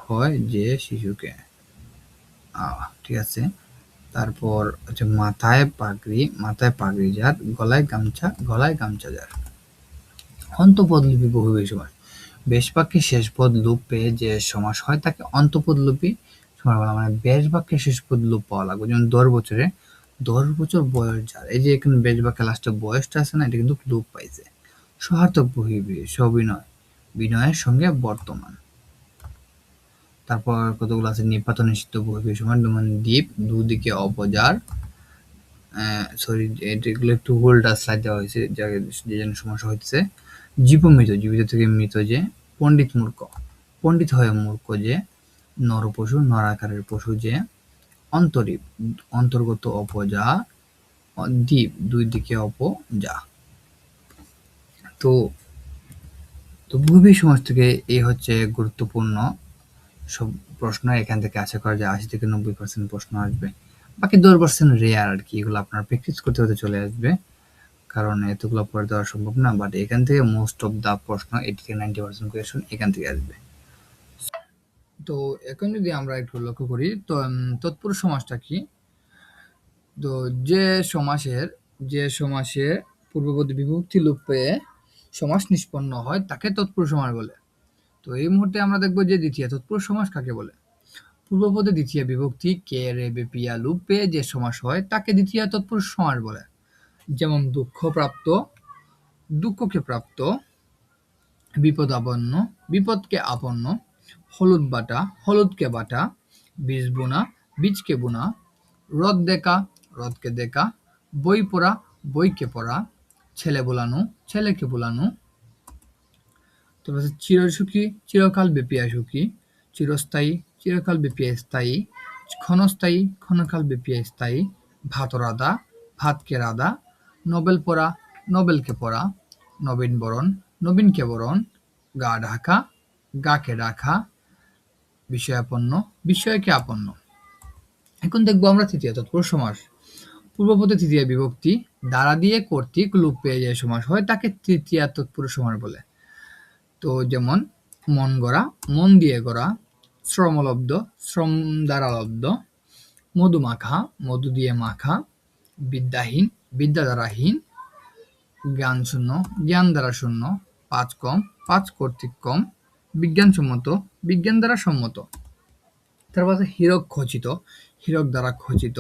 হয় যে শিশুকে, ঠিক আছে। তারপর হচ্ছে মাথায় পাগড়ি যার, গলায় গামছা যার। অন্তঃপদলিপি বহুব্রীহি সমাস। বেশ বাক্যের শেষ পদ লোপ পেয়ে যে সমাস হয় তাকে অন্তঃপদলিপি সমাস বলা হয়। মানে বেশ বাক্যের শেষ পদ লোপ পাওয়া লাগবে। যেমন 10 বছর বয়স যার, এই যে এখানে বেশ বাক্যের লাস্টে বয়সটা আছে না, এটা কিন্তু লোপ পাইছে। সহার্থক বহুব্রীহি বিনয়ের সঙ্গে বর্তমান। তারপর কতগুলো আছে নিপাত নিষিদ্ধ বহুব্রীহি সমাস, যেমন দ্বীপ, দুদিকে অপযার। সরি, এগুলো একটু উল্টা স্লাইড দেওয়া হয়েছে, যে জন্য সমস্যা হচ্ছে। জীবিত, জীবিত থেকে মৃত যে। পণ্ডিত মূর্খ, পণ্ডিত হয় মূর্খ যে। নর পশু, নরাকারের পশু যে। অন্তরীপ, অন্তর্গত অপযা। দ্বীপ, দুই দিকে অপযা। তো তো বহুব্রীহি সমাস থেকে এই হচ্ছে গুরুত্বপূর্ণ সব প্রশ্ন। এখান থেকে আশা করা যায় 80-90% প্রশ্ন আসবে। বাকি 10% রেয়ার আর কি, এগুলো আপনার প্র্যাকটিস করতে হতে চলে আসবে, কারণ এতগুলো পড়ে দেওয়া সম্ভব না। বাট এখান থেকে মোস্ট অফ দা প্রশ্ন 80-90% কোয়েশ্চন এখান থেকে আসবে। তো এখন যদি আমরা একটু লক্ষ্য করি, তো তৎপুরুষ সমাসটা কি? তো যে সমাসে পূর্ববর্তী বিভক্তি লোপ পেয়ে সমাস নিষ্পন্ন হয় তাকে তৎপুরুষ সমাস বলে। তো এই মুহূর্তে আমরা দেখবো যে দ্বিতীয় তৎপুরুষ সমাস কাকে বলে। পূর্বপদে দ্বিতীয় বিভক্তি কে, রে, বে, পিয়া লোপ পেয়ে যে সমাস হয় তাকে দ্বিতীয় তৎপুরুষ সমাস বলে। যেমন দুঃখকে প্রাপ্ত, বিপদাপন্ন, বিপদকে আপন্ন, হলুদ বাটা, হলুদকে বাটা, বীজ বোনা, বীজকে বোনা, রথ দেখা, রথকে দেখা, বই পড়া, বইকে পড়া, ছেলে বোলানো, ছেলেকে বোলানো। তারপর চিরসুখী, চিরকাল ব্যাপিয়া সুখী, চিরস্থায়ী, চিরকাল ব্যাপিয়া স্থায়ী, ক্ষণস্থায়ী, ক্ষণকাল ব্যাপিয়া স্থায়ী, ভাত রাধা, ভাতকে রাধা, নোবেল পড়া, নোবেলকে পড়া, নবীন বরণ, নবীনকে বরণ, গা ঢাকা, গাকে ঢাকা, বিষয়াপন্ন, বিষয়কে আপন্ন। এখন দেখবো আমরা তৃতীয় তৎপুরুষ সমাস। পূর্বপদে তৃতীয় বিভক্তি দ্বারা দিয়ে কর্তৃক লোপ পেয়ে যে সমাস হয় তাকে তৃতীয়া তৎপুরুষ সমাস বলে। তো যেমন মন গড়া, মন দিয়ে গড়া, শ্রমলব্ধ, শ্রম দ্বারা লব্ধ, মধু মাখা, মধু দিয়ে মাখা, বিদ্যাহীন, বিদ্যা দ্বারা হীন, জ্ঞান শূন্য, জ্ঞান দ্বারা শূন্য, পাঁচ কম, পাঁচ কর্তৃক কম, বিজ্ঞানসম্মত, বিজ্ঞান দ্বারা সম্মত। তারপর আছে হীরক খচিত, হীরক দ্বারা খচিত,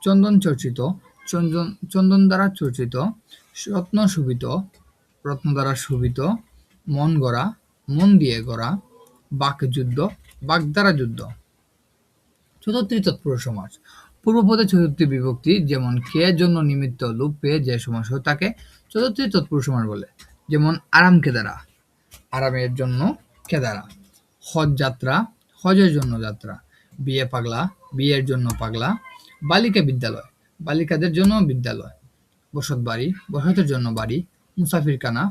চন্দন চর্চিত, চন্দন দ্বারা চর্চিত, রত্ন শোভিত, রত্ন দ্বারা শোভিত, মন গড়া, মন দিয়ে গড়া, বাক যুদ্ধ, বাক দ্বারা যুদ্ধ। চতুর্থী তৎপুরুষ সমাস। পূর্বপদে চতুর্থী বিভক্তি যেমন কে জন্য নিমিত্ত লোপ পেয়ে যে সমাস হয় তাকে চতুর্থী তৎপুরুষ সমাস বলে। যেমন আরাম কেদারা, আরামের জন্য কেদারা। হজ যাত্রা, হজের জন্য যাত্রা। বিয়ে পাগলা, বিয়ের জন্য পাগলা। বালিকা বিদ্যালয়, বালিকাদের জন্য বিদ্যালয়। বসত বাড়ি, বসতের জন্য বাড়ি। মুসাফিরখানা,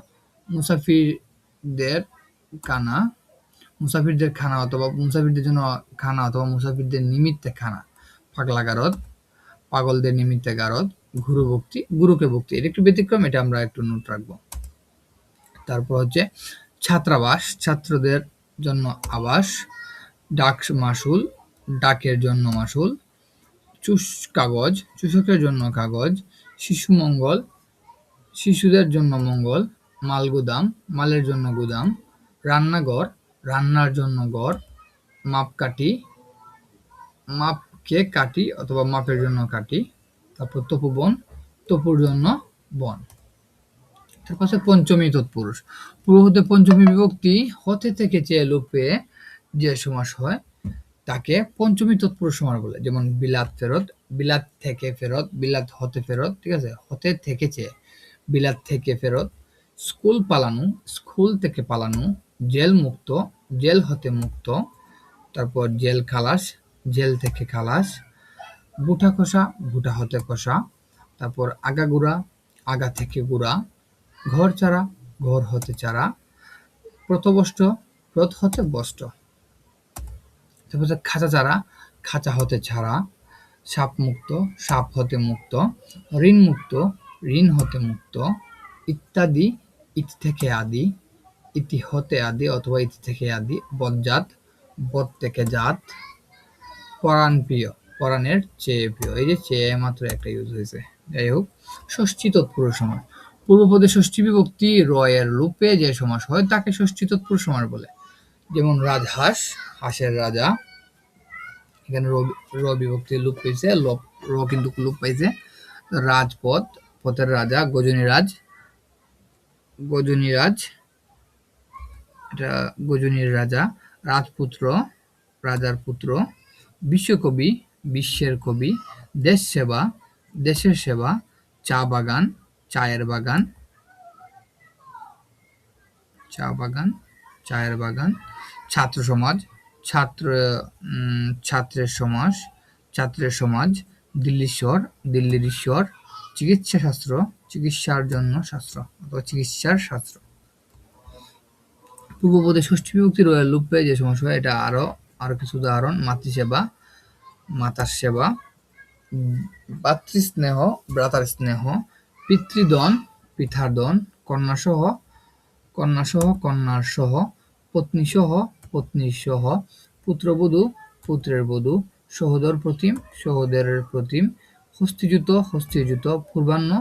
মুসাফিরদের কানা, মুসাফিরদের খানা অথবা মুসাফিরদের জন্য খানা অথবা মুসাফিরদের নিমিত্তে খানা। পাগলা গারদ, পাগলদের নিমিত্তে গারদ। গুরুকে ভক্তি, এটা একটু ব্যতিক্রম, এটা আমরা একটু নোট রাখবো। তারপর হচ্ছে ছাত্রাবাস, ছাত্রদের জন্য আবাস। ডাক মাসুল, ডাকের জন্য মাসুল। কাগজ, চুষকের জন্য কাগজ। শিশু মঙ্গল, শিশুদের জন্য মঙ্গল। মালগুদাম, মালের জন্য গুদাম। রান্নাঘর, রান্নার জন্য ঘর। মাপকাঠি, মাপকে কাটি অথবা মাপের জন্য কাটি। তারপর তপোবন, তপুর জন্য বন। তারপর আছে পঞ্চমী তৎপুরুষ। পূর্বপদে পঞ্চমী বিভক্তি হতে থেকে চেয়ে লোপ পেয়ে যে সমাস হয় তাকে পঞ্চমী তৎপুরুষ সমাস বলে। যেমন বিলাত ফেরত, বিলাত থেকে ফেরত, বিলাত হতে ফেরত, ঠিক আছে, হতে থেকে চেয়ে, বিলাত থেকে ফেরত। স্কুল পালানো, স্কুল থেকে পালানো। জেল মুক্ত, জেল হতে মুক্ত। তারপর জেল খালাস, জেল থেকে খালাস। বুটা কষা, বুটা হতে কষা। তারপর আগাগোড়া, আগা থেকে গোড়া। ঘর চারা, ঘর হতে চারা। প্রথবষ্ট, প্রথ হতে বস্ত্র। তারপর হচ্ছে খাঁচা চারা, খাঁচা হতে ছাড়া। সাপ মুক্ত, সাপ হতে মুক্ত। ঋণ মুক্ত, ঋণ হতে মুক্ত। ইত্যাদি, ইতি থেকে আদি, ইতি হতে আদি অথবা ইতি থেকে আদি। বজ্জাত, বদ থেকে জাত। পরাণ প্রিয়, পরাণের চেয়ে প্রিয়। এই যে চেয়ে মাত্র একটা ইউজ হয়েছে। যাই হোক, ষষ্ঠী তৎপুরুষ সমাস। পূর্বপদে ষষ্ঠী বিভক্তি র এর লোপে যে সমাস হয় তাকে ষষ্ঠী তৎপুরুষ সমাস বলে। যেমন রাজহাঁস, হাঁসের রাজা। এখানে র বিভক্তি লোপ পেয়েছে, র কিন্তু লোপ পাইছে। রাজপথ, পথের রাজা। গজনীরাজ, গজনীরাজ এটা গজনীর রাজা। রাজপুত্র, রাজার পুত্র। বিশ্বকবি, বিশ্বের কবি। দেশ সেবা, দেশের সেবা। চা বাগান, চায়ের বাগান, চা বাগান, চায়ের বাগান। ছাত্র সমাজ, ছাত্র ছাত্রের সমাজ, ছাত্রের সমাজ। দিল্লীশ্বর, দিল্লির ঈশ্বর। চিকিৎসা শাস্ত্র, চিকিৎসার জন্য শাস্ত্র অথবা চিকিৎসার শাস্ত্র। পূর্বপদে ষষ্ঠী বিভক্তি রয়ের লোপ পেয়ে যে সমাস হয় এটা আরো কিছু উদাহরণ। মাতৃসেবা, মাতার সেবা। ভাতৃস্নেহ, ভ্রাতার স্নেহ। পিতৃদন, পিতার দন। কন্যাসহ, কন্যাসহ, কন্যার সহ। পত্নীসহ, পত্নীর সহ। পুত্রবধূ, পুত্রের বধূ। সহোদর প্রতিম, সহোদরের প্রতিম। হস্তিযুত, হস্তিযুত। পূর্বাহ্ন,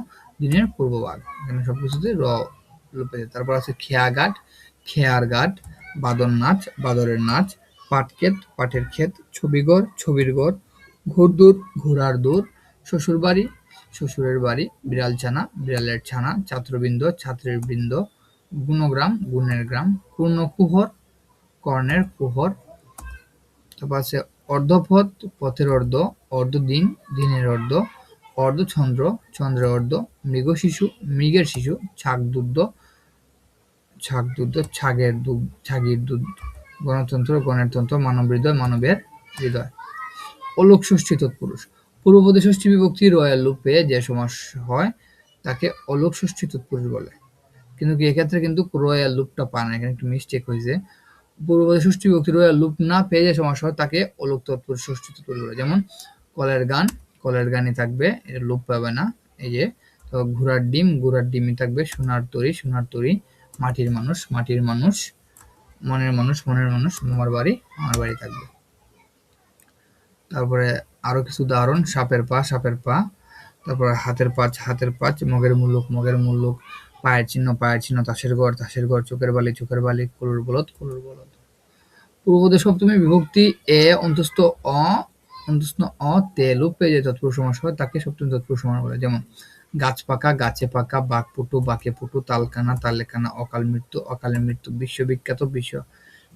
দিনের পূর্বভাগ। এখানে সবকিছুতে র লোপে। তারপর আছে খেয়াঘাট, খেয়ার ঘাট। বাদর নাচ, বাদরের নাচ। পাটক্ষেত, পাটের ক্ষেত। ছবিঘর, ছবির ঘর। ঘোড়দৌড়, ঘোড়ার দৌড়। শ্বশুরবাড়ি, শ্বশুরের বাড়ি। বিড়াল ছানা, বিড়ালের ছানা। ছাত্রবৃন্দ, ছাত্রের বৃন্দ। গুণগ্রাম, গুণের গ্রাম। পূর্ণকুহর, কর্ণের কুহর। তারপর আছে অর্ধপথ, পথের অর্ধ। অর্ধদিন, দিনের অর্ধ। অর্ধচন্দ্র, চন্দ্রের অর্ধ। মৃগশিশু, মৃগের শিশু। ছাগদুগ্ধ, ছাগদুগ্ধ, ছাগির দুধ। গণতন্ত্র, গণের তন্ত্র। মানব হৃদয়, মানবের হৃদয়। অলোক ষষ্ঠী তৎপুরুষ। পূর্বপদে ষষ্ঠী বিভক্তি র এর লোপে যে সমাস হয় তাকে অলোক ষষ্ঠী তৎপুরুষ বলে। কিন্তু এক্ষেত্রে কিন্তু র এর লোপটা পায় না, এখানে একটু মিস্টেক হয়েছে। পূর্বপদে ষষ্ঠী বিভক্তি র এর লোপ না পেয়ে যে সমাস হয় তাকে অলোক তৎপুরুষ, ষষ্ঠী তৎপুরুষ বলে। যেমন কলের গান, কলের গানই থাকবে, এটা লোপ পাবে না। এই যে তো ঘোড়ার ডিম, ঘোড়ার ডিমই থাকবে। সোনার তরী, সোনার তরী। মাটির মানুষ, মাটির মানুষ। মনের মানুষ, মনের মানুষ। মামার বাড়ি, মামার বাড়ি থাকবে। তারপরে আরো কিছু উদাহরণ। সাপের পা, সাপের পা। তারপরে হাতের পাঁচ, হাতের পাঁচ। মগের মুলুক, মগের মুলুক। পায়ের চিহ্ন, পায়ের চিহ্ন। তাসের ঘর, তাসের ঘর। চোখের বালি, চোখের বালি। কুলুর বলদ, কুলুর বলদ। পূর্বপদে সপ্তমী বিভক্তি এ অন্তস্থ অ, অন্তস্থ অ তে লোপ পেয়ে যে তৎপুরুষ সমাস হয় তাকে সপ্তমী তৎপুরুষ সমাস বলে। যেমন গাছ পাকা, গাছে পাকা। বাঘপুটু, বাঘে পুটু। তালকানা, তালে কানা। অকাল মৃত্যু, অকালে মৃত্যু। বিশ্ববিখ্যাত,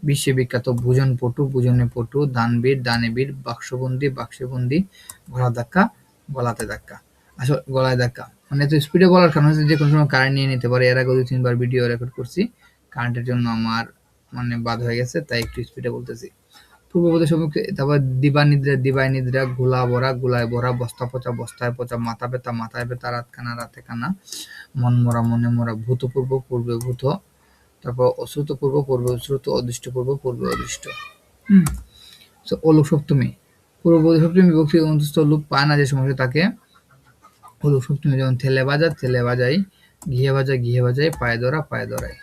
বিশ্বে বিখ্যাত। ভোজন পটু, ভোজনে পটু। দানবীর, দানে বীর। বাক্সবন্দি, বাক্সে বন্দি। গলা ধাক্কা, গলাতে ধাক্কা। আসলে গলায় ধাক্কা মানে এত স্পিডে বলার কারণ হচ্ছে যে কোনো সময় কারেন্ট নিয়ে নিতে পারে। এর আগে 2-3 বার ভিডিও রেকর্ড করছি, কারেন্টের জন্য আমার মানে বাদ হয়ে গেছে, তাই একটু স্পিডে বলতেছি। পূর্বপদে সম্মুখে। তারপর দিবানিদ্রা, দিবায় নিদ্রা। গোলা ভরা, গোলায় ভরা। বস্তা পচা, বস্তায় পচা। মাথা ব্যথা, মাথায় ব্যথা। রাত কানা, রাতে কানা। মন মরা, মনে মরা। ভূতপূর্ব, পূর্বে ভূত। তারপর অশ্রুতপূর্ব, পূর্বে অশ্রুত। অদৃষ্টপূর্ব, পূর্বে অদৃষ্ট। অলোক সপ্তমী। পূর্বপদে সপ্তমী বিভক্তি অন্তস্থ লোপ পায় না যে সমস্যা তাকে অলোক সপ্তমী। যেমন থেলে বাজা, থেলে বাজাই। ঘিয়ে বাজা, ঘিয়ে বাজাই। পায়ে ধরা, পায়ে ধরাই।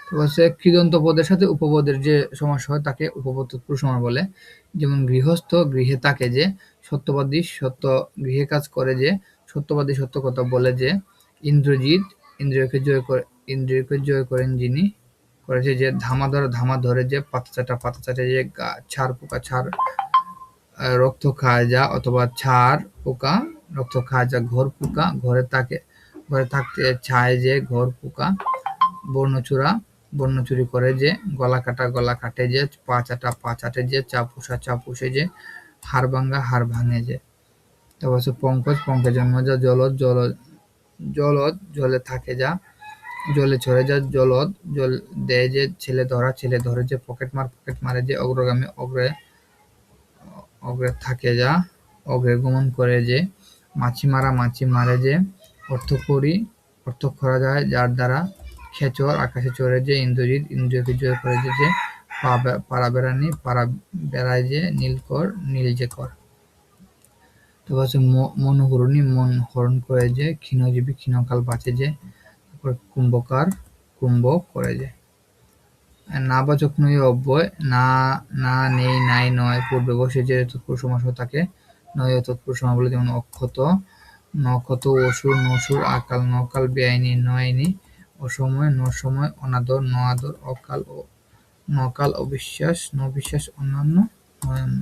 তারপর হচ্ছে কৃদন্ত পদের সাথে উপপদের যে সমাস হয় তাকে উপপদ তৎপুরুষ সমাস বলে। যেমন গৃহস্থ, গৃহে থাকে যে। সত্যবাদী, সত্য গৃহে কাজ করে যে। সত্যবাদী, সত্য কথা বলে যে। ইন্দ্রজিৎ, ইন্দ্রিয়কে জয় করে, ইন্দ্রিয়কে জয় করেন যিনি, করেছে যে। ধামা ধরা, ধামা ধরে যে। পাতা চাটা, পাতা চাটে যে। ছাড় পোকা, ছাড় রক্ত খায় যা অথবা ছাড় পোকা রক্ত খায় যা। ঘর পোকা, ঘরে থাকে, ঘরে থাকতে ছায় যে। ঘর পোকা। বর্ণচূড়া, বর্ণ চুরি করে যে। গলা কাটা, গলা কাটে যে। পা চাটা, পা চাটে যে। চা পোষা, চা পোষে যে। হাড় ভাঙ্গা, হাড় ভাঙে যে। তারপর হচ্ছে পঙ্কজ, পঙ্কজে জন্ম যা। জলদ, জলদ জলে থাকে যা। জলে চড়ে যা। জলদ জল দেয় যে। ছেলে ধরা, ছেলে ধরে যে। পকেট মার, পকেট মারে যে। অগ্রগামী, অগ্রে অগ্রে থাকে যা। অগ্রে গমন করে যে। মাছি মারা, মাছি মারে যে। অর্থ করি, অর্থ করা যায় যার দ্বারা। খেচর, আকাশে চড়ে যে। ইন্দ্রজিৎ, ইন্দ্রিয়কে জয় করে যে। পাড়া বেড়ানি, পাড়া বেড়ায় যে। নীলকর, নীল যে কর। তারপর হচ্ছে মনোহরণী, মন হরণ করে যে। ক্ষীণজীবী, ক্ষীণকাল বাঁচে যে। তারপর কুম্ভকার, কুম্ভ করে যে। নাবাচক নয় অব্যয়। না, না, নেই, নাই, নয়। পূর্বে বসে যে তৎপুরুষ সমাস হয় তাকে নয় তৎপুরুষ সমাসগুলো যেমন অক্ষত, নক্ষত, অসুর, নসুর, আকাল, নকাল, বেআইনি, নআইনি, অসময়, নসময়, অনাদর, নআদর, অকাল, নকাল, অবিশ্বাস, নবিশ্বাস, অন্যান্য, নয়ান্য।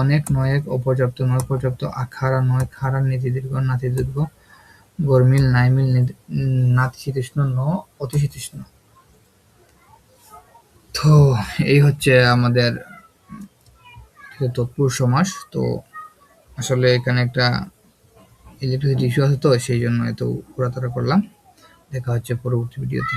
অনেক, নয়েক, অপর্যাপ্ত, নয়পর্যাপ্ত, আখাড়া, নয় খাড়া, নীতিদীর্ঘ, নাতিদীর্ঘ, গরমিল, নাইমিল, নাতিশীতোষ্ণ, অতিশীতোষ্ণ। তো এই হচ্ছে আমাদের তৎপুরুষ সমাস। তো আসলে এখানে একটা ইলেকট্রিসিটি ইস্যু আছে, তো সেই জন্য এত ঘোরাফেরা করলাম। দেখা হচ্ছে পরবর্তী ভিডিওতে।